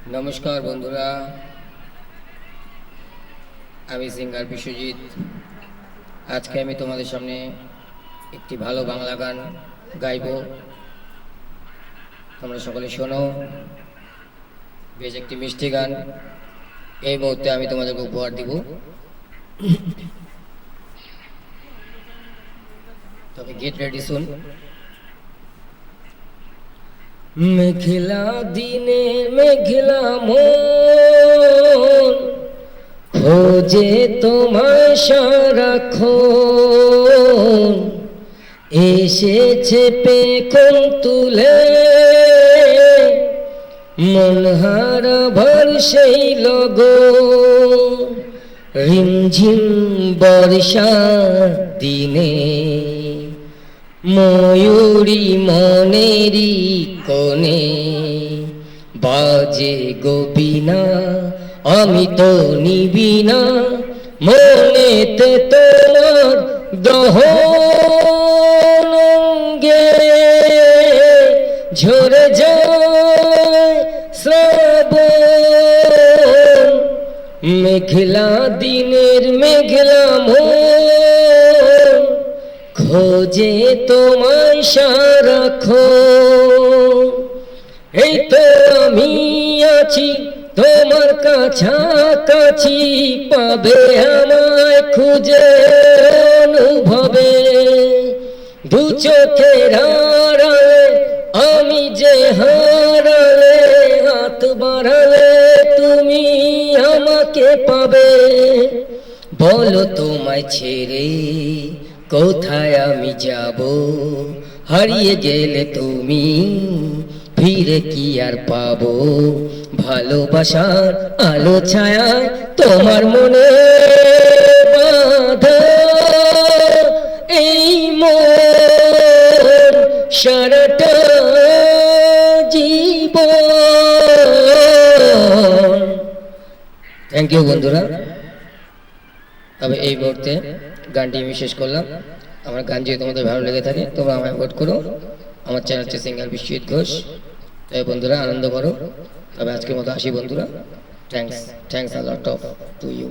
নমস্কার বন্ধুরা, আমি সিঙ্গার বিশ্বজিৎ। আজকে আমি তোমাদের সামনে একটি ভালো বাংলা গান গাইব। তোমরা সকলে শোনো। বেশ একটি মিষ্টি গান এই মুহূর্তে আমি তোমাদেরকে উপহার দিব। তবে গেট রেডি শুন। মেঘলা দিনে মেঘলা মন খোঁজে তোমায় সারাক্ষণ, এসেছে পেখম তুলে মন হারা ভর সেই লগন। রিমঝিম বর্ষার দিনে ময়ূরী মনেরই কোণে বাজে গোবিনা, আমি তো নিবি না মনেতে তোমার দহন অঙ্গে ঝরে যায় শ্রাবণ। মেঘলা দিনের মেঘলা মন খোঁজে তোমায় সারাক্ষণ। এই তো আমি আছি তোমার কাছাকাছি, পাবে আমায় খুঁজে অনুভবে। দু চোখের আড়ালে আমি যে হারালে, হাত বাড়ালে তুমি আমাকে পাবে। বলো তোমায় ছেড়ে কোথায় আমি যাব, হারিয়ে গেলে তুমি ফিরে কি আর পাবো। ভালোবাসার আলো ছায়ায় তোমার মনে বাঁধা এই মন সারাটা জীবন। থ্যাংক ইউ বন্ধুরা। তবে এই মুহূর্তে গানটি আমি শেষ করলাম। আমার গান যদি তোমাদের ভালো লেগে থাকে তোমরা আমায় ভোট করো। আমার চ্যানেল হচ্ছে সিঙ্গার বিশ্বজিৎ ঘোষ। তাই বন্ধুরা আনন্দ করো। তবে আজকের মতো আসি বন্ধুরা। Thanks a lot of to you.